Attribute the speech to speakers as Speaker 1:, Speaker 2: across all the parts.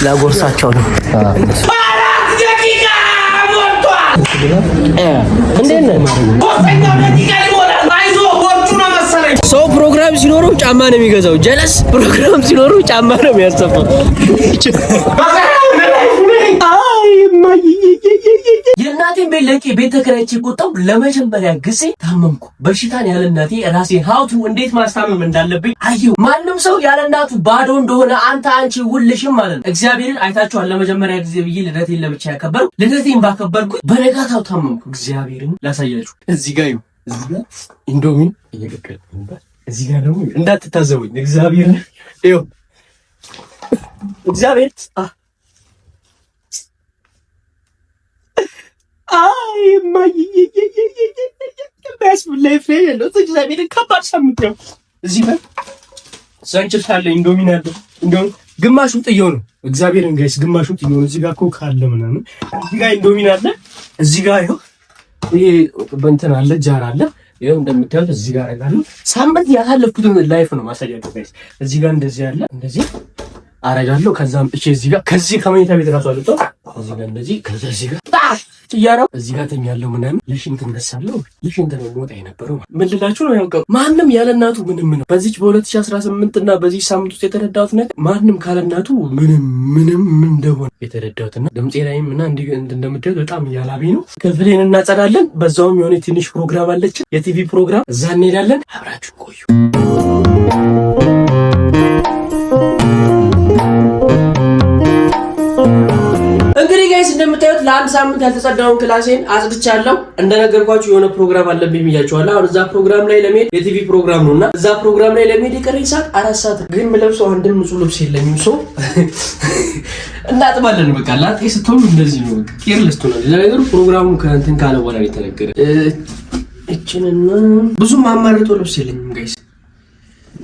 Speaker 1: ላጎርሳቸው ነው። ሰው ፕሮግራም ሲኖረው ጫማ ነው የሚገዛው። ጀለስ ፕሮግራም ሲኖረው ጫማ ነው የሚያሰፋው። የእናቴን ቤት ለቄ ቤት ተከራይቼ ቆጣው ለመጀመሪያ ጊዜ ታመምኩ። በሽታን ያለ እናቴ ራሴን ሀውቱ እንዴት ማስታመም እንዳለብኝ አየሁ። ማንም ሰው ያለ እናቱ ባዶ እንደሆነ አንቺ ሁልሽም ማለት ነው። እግዚአብሔርን አይታችኋል። ለመጀመሪያ ጊዜ ብዬ ልደቴን ለብቻ ያከበርኩ። ልደቴን ባከበርኩ በነጋታው ታመምኩ። እግዚአብሔርን ላሳያችሁ። እዚህ ጋር ኢንዶሚን እየቀቀለ እዚህ ጋር ደግሞ እንዳትታዘቡኝ። እግዚአብሔርን ይኸው እግዚአብሔር ግማሹ ጥየው ነው። እግዚአብሔርን ጋይስ ግማሹ ጥየው ነው። እዚህ ጋር ኮክ አለ ምናምን፣ እዚህ ጋር ኢንዶሚን አለ፣ እዚህ ጋር ይኸው ይሄ በእንትን አለ ጃር አለ። ይኸው እንደምታዩት እዚህ ጋር አለ። ሳምንት ያሳለፍኩትን ላይፍ ነው ማሳያችሁ ጋይስ። እዚህ ጋር እንደዚህ አለ፣ እንደዚህ አረጋለሁ። ከዛም እዚህ ጋር ከዚህ ከመኝታ ቤት ራሱ አልወጣሁ። እዚህ ጋር እንደዚህ ከዛ እዚህ ጋር ጥያራው እዚህ ጋር ተኛለሁ ምናምን ለሽንት እነሳለሁ። ለሽንት ነው ወጣ የነበረው። ምን ልላችሁ ነው ያውቀው ማንም ያለ እናቱ ምንም ነው። በዚህ በ2018 እና በዚህ ሳምንት ውስጥ የተረዳሁት ነገር ማንም ካለ እናቱ ምንም እንደሆነ የተረዳሁትና ድምጼ ላይም እና እንደምታዩት በጣም እያላበኝ ነው። ክፍሌን እናጸዳለን። በዛውም የሆነ ትንሽ ፕሮግራም አለች፣ የቲቪ ፕሮግራም፣ እዛ እንሄዳለን። አብራችሁን ቆዩ። እንግዲህ ጋይስ እንደምታዩት ለአንድ ሳምንት ያልተጸዳውን ክላሴን አጽድቻለሁ። እንደነገርኳችሁ የሆነ ፕሮግራም አለብኝ ብያችኋለሁ። አሁን እዛ ፕሮግራም ላይ ለመሄድ የቲቪ ፕሮግራም ነውና እዛ ፕሮግራም ላይ ለመሄድ የቀረኝ ሰዓት 4 ሰዓት ግን የምለብሰው አንድም ንጹህ ልብስ የለኝም። ሰው እናጥባለን። በቃ ላጤ ስትሆኑ እንደዚህ ነው። በቃ ኬርለስ ትሆናለህ። ለነገሩ ፕሮግራሙ ከእንትን ካለ በኋላ የተነገረ እቺንና ብዙም አማርጦ ልብስ የለኝም ጋይስ።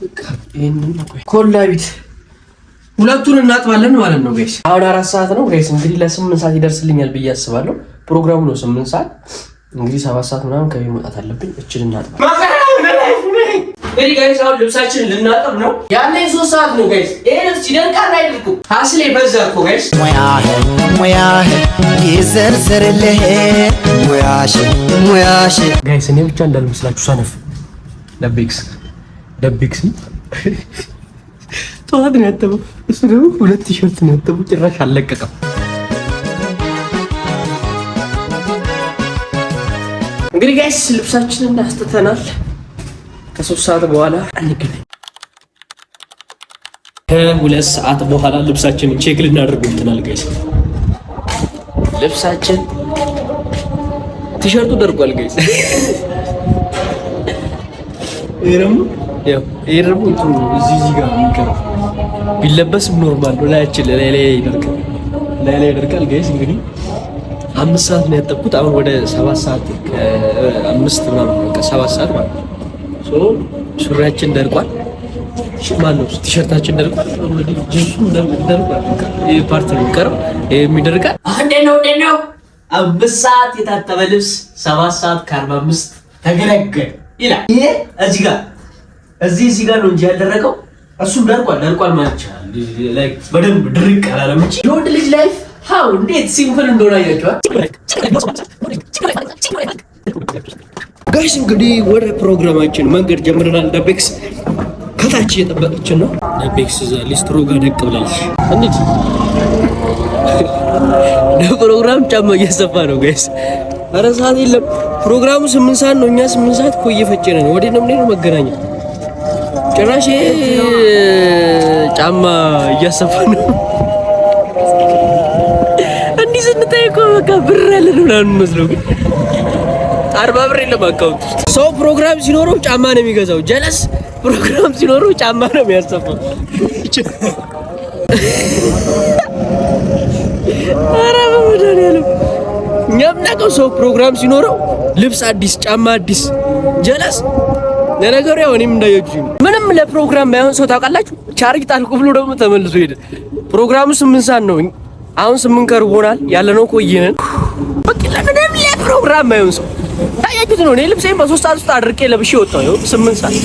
Speaker 1: በቃ ይሄንን ኮላቢት ሁለቱን እናጥባለን ማለት ነው ጋይስ። አሁን 4 ሰዓት ነው ጋይስ። እንግዲህ ለ8 ሰዓት ይደርስልኛል ብዬ አስባለሁ። ፕሮግራሙ ነው 8 ሰዓት። እንግዲህ 7 ሰዓት ምናምን ከቤት መውጣት አለብኝ። እቺን እናጥባ እንግዲህ ጋይስ። አሁን ልብሳችንን ልናጥብ ነው። ያለኝ 3 ሰዓት ነው ጋይስ። ይሄ ልብስ ይደርቃል አይደርቁም? ሀስሌ በዛ እኮ ጋይስ። ሙያህ ይዘርዘርልህ ሙያሽ ጋይስ። እኔ ብቻ እንዳልመስላችሁ ሰነፍ ደቤክስ ጠዋት ነው ያጠበው። እሱ ደግሞ 2 ቲሸርት ነው ያጠበው። ጭራሽ አልለቀቀም። እንግዲህ ጋይስ ልብሳችንን እናስተተናል። ከ3 ሰዓት በኋላ እንገናኝ። ከ2 ሰዓት በኋላ ልብሳችንን ቼክ ልናደርግ እንተናል ጋይስ። ልብሳችን ቲሸርቱ ደርቋል ጋይስ። ይሄ ደግሞ እዚህ ጋር የሚቀረው ቢለበስም ኖርማል ነው። ላያችን ላይ ይደርቃል ጋይስ። እንግዲህ 5 ሰዓት ነው ያጠብኩት። አሁን ወደ 7 ሰዓት ከ5 ምናምን በቃ 7 ሰዓት ማለት ነው። ሱሪያችን ደርቋል። ማነው ቲሸርታችን ደርቋል። እንግዲህ ጂንሱ ደርቋል። ይሄ ፓርት ነው የሚቀረው። ይሄ የሚደርቃል። አንዴ ነው 5 ሰዓት የታጠበ ልብስ 7 ሰዓት ከ45 ተገለገለ ይላል። ይሄ እዚህ ጋር ነው እንጂ ያልደረቀው። እሱም ደርቋል ማለት ይችላል። ላይክ በደንብ ድርቅ አላለም እንጂ የወንድ ልጅ ላይፍ ሃው እንዴት ሲምፕል እንደሆነ አያችኋል ጋይስ። እንግዲህ ወደ ፕሮግራማችን መንገድ ጀምረናል። ደቤክስ ከታች እየጠበቀችን ነው። ደቤክስ ሊስትሮ ጋር ደቅ ብላለች። እንዴት ለፕሮግራም ጫማ እየሰፋ ነው ጋይስ። ኧረ ሰዓት የለም። ፕሮግራሙ 8 ሰዓት ነው። እኛ 8 ሰዓት እኮ እየፈጨነ ነው። ወዴት ነው የምንሄደው? መገናኛ ጭራሽ ጫማ እያሰፋ ነው። እንዲህ ስንታይ እኮ በቃ ብር ያለን ምናምን መስለው፣ ግን 40 ብር የለም አካውንት ውስጥ። ሰው ፕሮግራም ሲኖረው ጫማ ነው የሚገዛው። ጀለስ ፕሮግራም ሲኖረው ጫማ ነው የሚያሰፋው። ኧረ በመድኃኒዓለም እኛ የምናውቀው ሰው ፕሮግራም ሲኖረው ልብስ አዲስ፣ ጫማ አዲስ። ጀለስ ለነገሩ ያው እኔም እንዳያችሁ ምንም ለፕሮግራም ባይሆን ሰው ታውቃላችሁ፣ ቻርጅ ጣልኩ ብሎ ደግሞ ተመልሶ ሄደ። ፕሮግራሙ 8 ሰዓት ነው። አሁን 8 ከርቦናል ያለነው ቆየን። በቃ ለምንም ለፕሮግራም ባይሆን ሰው ታያችሁት ነው። እኔ ልብሴን በ3 ሰዓት ውስጥ አድርቄ ለብሼ ወጣሁ። 8 ሰዓት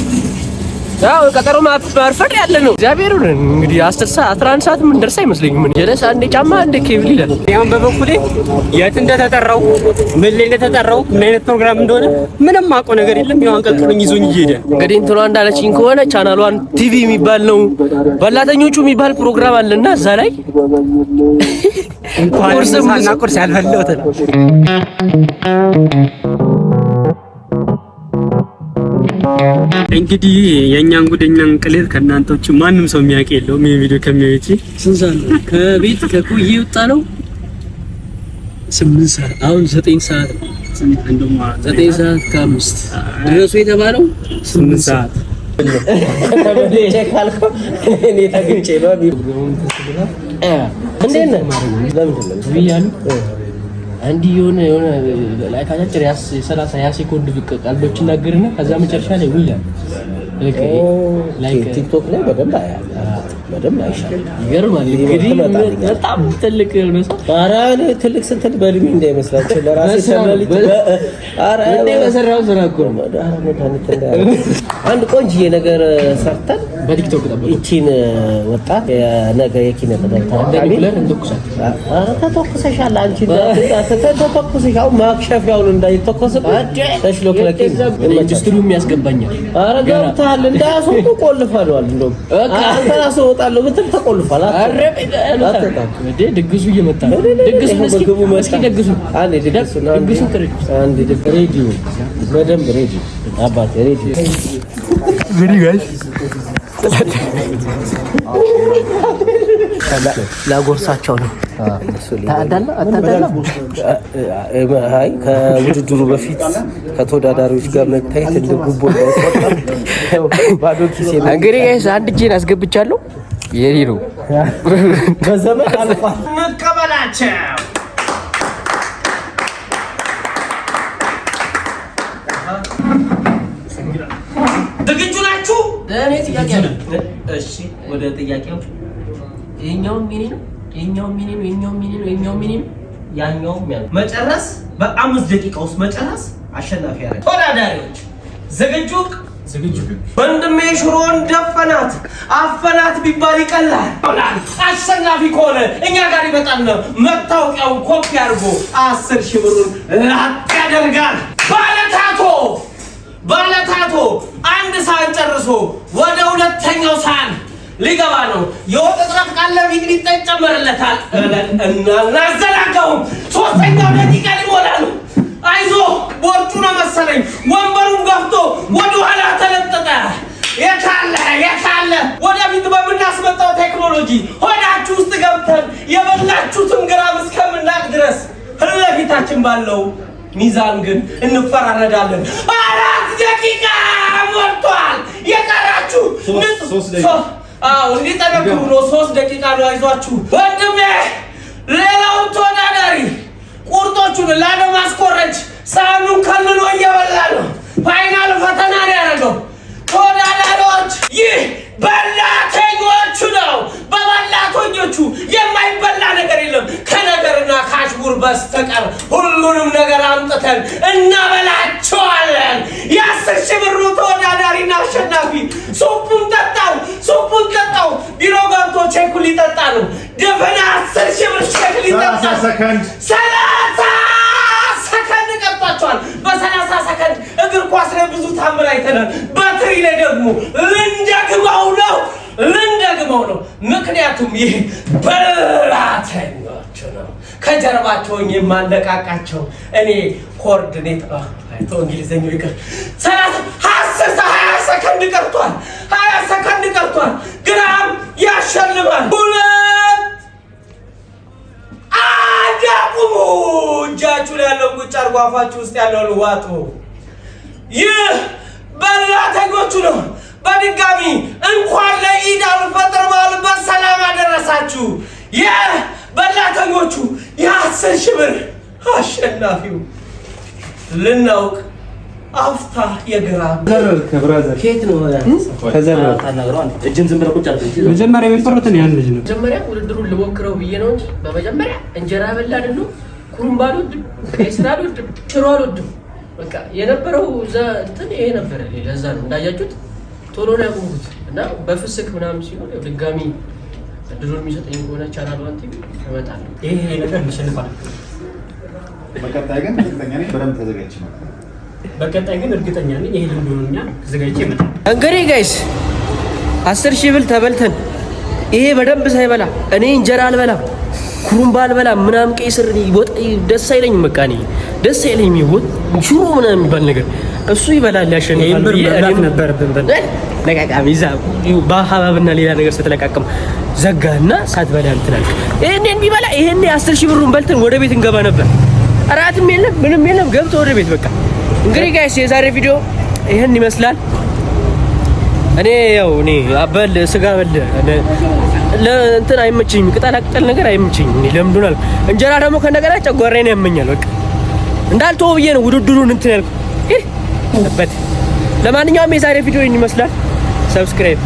Speaker 1: ያው ቀጠሮ ማርፈድ ያለ ነው። እግዚአብሔር እንግዲህ 10 ሰዓት 11 ሰዓት ምን ደርስ አይመስለኝም። ምን ጀለስ አንዴ ጫማ አንዴ ኬብል ይላል።
Speaker 2: ያው በበኩሌ የት እንደተጠራው ምን ላይ እንደተጠራው ምን አይነት ፕሮግራም እንደሆነ ምንም አውቀው ነገር የለም። ያው አንቀልቅሎኝ ይዞኝ እየሄደ
Speaker 1: እንግዲህ እንትኗ እንዳለችኝ ከሆነ ቻናሏን ቲቪ የሚባል ነው በላተኞቹ የሚባል ፕሮግራም አለና እዛ ላይ
Speaker 2: ቁርስ ያልበላሁት ነው። እንግዲህ የኛን ጉደኛን ቅሌት ከእናንተዎች ማንም ሰው የሚያውቅ የለውም። ይሄ ቪዲዮ ከሚያዩት
Speaker 1: ስንት ሰዓት ነው ከቤት ከኩዬ ወጣ ነው? 8 ሰዓት አሁን 9 ሰዓት ነው። 9 ሰዓት ከ5 ድረሱ የተባለው 8 ሰዓት እኔ ታግጬ ነው እንዴት ነው ለምን አንዲ የሆነ ላይ ካቻጭር 30 ሴኮንድ ብቅ ቀልዶች እናገርና ከዛ መጨረሻ ላይ ይላል ቲክቶክ ላይ በደንብ አይሻልም። ይገርማል። እንግዲህ በጣም ትልቅ ነው። ኧረ ትልቅ ስትል በልሚ እንዳይመስላችሁ ለራሴ ሰለልት ኧረ በሰራው ስራ እኮ ነው። አንድ ቆንጆዬ ነገር ሰርተን በቲክቶክ ጠብቁ። እቺን ወጣት ነገ የኪነ ጥበብ ታዳሚለን እንተኩሳት። ኧረ ተተኩሰሻል አንቺ ተተኩሰሻው ማክሸፊያውን እንዳይተኮስበት ተሽሎክለኪ ኢንዱስትሪው የሚያስገባኛል። ኧረ ገብታል እንዳያስወጡ ቆልፈዋል። እንደው አንተ ራስህ እወጣለሁ ብትል ተቆልፏል። አረ ድግሱ እየመጣ ነው። ድግሱ እስኪ ደግሱ አንዴ ድግሱ አንዴ ሬዲዮ በደንብ ሬዲዮ አባቴ ሬዲዮ ቬሪ ጋይስ ላጎርሳቸው ነው። አይ ከውድድሩ በፊት ከተወዳዳሪዎች ጋር መታየት እንደ ጉቦ ነው። ባዶ ኪሴ እንግዲህ ጋይስ አንድ እጄን አስገብቻለሁ። የኔ ነው በዘመን አልቋል። እንቀበላቸው። ዝግጁ ናችሁ? እኔ ጥያቄ አለ። እሺ ወደ ጥያቄው። ይሄኛው ሚኒ ነው፣ ይሄኛው ሚኒ ነው፣ ይሄኛው ሚኒ ነው፣ ይሄኛው ሚኒ ነው፣ ያኛው ሚኒ መጨረስ በ5 ደቂቃ ውስጥ መጨረስ አሸናፊ ያደርጋል። ተወዳዳሪዎች ዝግጁ? ዝግጁ። ወንድሜ ሽሮን ደፈናት አፈናት ቢባል ይቀላል። አሸናፊ ከሆነ እኛ ጋር ይመጣል ነው መታወቂያውን ኮፒ አድርጎ 10,000 ብሩን ላጥ ያደርጋል። ባለታቶ አንድ ሳህን ጨርሶ ወደ ሁለተኛው ሳህን ሊገባ ነው። የወጥ እጥረት ካለ ሚጥሚጣ ይጨመርለታል። እናዘናጋውም። 3ኛው ደቂቃ ሊሞላ ነው። አይዞ ቦርጩ ነው መሰለኝ ወንበሩን ገፍቶ ወደ ኋላ ተለጠጠ። የካለ ወደፊት በምናስመጣው ቴክኖሎጂ ሆዳችሁ ውስጥ ገብተን የበላችሁትን ግራም እስከምናቅ ድረስ ለፊታችን ባለው ሚዛን ግን እንፈራረዳለን። 4 ደቂቃ ሞልቷል። የቀራችሁ 3 እንዲጠነክሩ ነው። 3 ደቂቃ ነው። አይዟችሁ ወንድሜ። ሌላውን ተወዳዳሪ ቁርጦቹን ላለማስቆረጥ ሳህኑን ከልሎ እየበላ ነው። ፋይናል ፈተና ነው ያደረገው። ተወዳዳሪዎች ይህ በላተኞቹ ነው። በበላተኞቹ የማይበላ ነገር የለም ከነገርና ካሽቡር በስተቀር ሁሉንም ነገር አምጥተን እናበላቸዋለን። የ10,000 ብሩ ተወዳዳሪና አሸናፊ ሱፑን ጠጣው። ቢሮ ገብቶ ቼኩን ሊጠጣ ነው። ድፍን 10,000 ብር ቼክ ሊጠጣ 30 ሰከንድ ቀርቷቸዋል። በ30 ሰከንድ እግር ኳስ ላይ ብዙ ታምር አይተናል። በትሪ ላይ ደግሞ ልንደግመው ነው። ምክንያቱም ይህ በላተኞቹ ነው። ከጀርባቸው የማነቃቃቸው እኔ ኮኦርዲኔት አይቶ እንግሊዘኛው ይቀር 20 ሰከንድ ቀርቷል። 20 ሰከንድ ቀርቷል። ግራም ያሸልማል። 2 አዳቁሙ። እጃችሁ ላይ ያለው ቁጭ አድርጎ አፋችሁ ውስጥ ያለውን ዋጡ። ይህ በላተኞቹ ነው። በድጋሚ እንኳን ለኢድ አልፈጥር በዓል በሰላም አደረሳችሁ። የበላተኞቹ የ10,000 ብር አሸናፊው ልናውቅ አፍታ የግራም
Speaker 2: ከብራዘር
Speaker 1: ኬት ነው
Speaker 2: እጅን ዝም ብለህ ቁጭ አድርገህ መጀመሪያ የሚፈሩትን ያን ልጅ ነው።
Speaker 1: መጀመሪያ ውድድሩን ልሞክረው ብዬ ነው እንጂ በመጀመሪያ እንጀራ በላን ነው። ኩሩምባ አልወድም፣ ከስራ አልወድም፣ ሽሮ አልወድም። በቃ የነበረው እዛ እንትን ይሄ ነበር። ለዛ ነው እንዳያችሁት ቶሎ ነው ያቆምኩት እና በፍስክ ምናምን ሲሆን ድጋሚ ድሮን የሚሰጠኝ ከሆነ ቻናል ዋንቲ እመጣለሁ።
Speaker 2: ይሄ ነገር እንሸንፋል።
Speaker 3: በቀጣይ ግን እርግጠኛ ነኝ በደንብ ተዘጋጅቼ ነው።
Speaker 2: በቀጣይ ግን እርግጠኛ ነኝ ይሄ ልምዱኛ ተዘጋጅቼ እመጣለሁ።
Speaker 1: እንግዲህ ጋይስ 10,000 ብር ተበልተን ይሄ በደንብ ሳይበላ እኔ እንጀራ አልበላም ኩሩምባ አልበላም ምናምን ቀይ ስር ይወጥ ደስ አይለኝም። በቃ እኔ ደስ አይለኝም። ይወጥ ሽሮ ምናምን የሚባል ነገር እሱ ይበላል ያሸንፋል።
Speaker 2: ይሄን ነበር
Speaker 1: ለቃቃሚ ዛብ በሐባብና ሌላ ነገር ስትለቃቀም ዘጋና ሳትበላ እንትናል። ይሄን ቢበላ ይሄን 10,000 ብሩን በልተን ወደ ቤት እንገባ ነበር። እራትም የለም ምንም የለም ገብቶ ወደ ቤት በቃ። እንግዲህ ጋይስ የዛሬ ቪዲዮ ይሄን ይመስላል። እኔ አበል ስጋ በል ለእንትን አይመቸኝም። ቅጠላ ቅጠል ነገር አይመቸኝም። እኔ ለምዱናል። እንጀራ ደግሞ ከነገራ ጨጓራዬን ያመኛል። በቃ እንዳልተው ብዬ ነው ውድድሩን እንትን ያልኩት። ለማንኛውም የዛሬ ቪዲዮ ይሄን ይመስላል። ሰብስክራይብ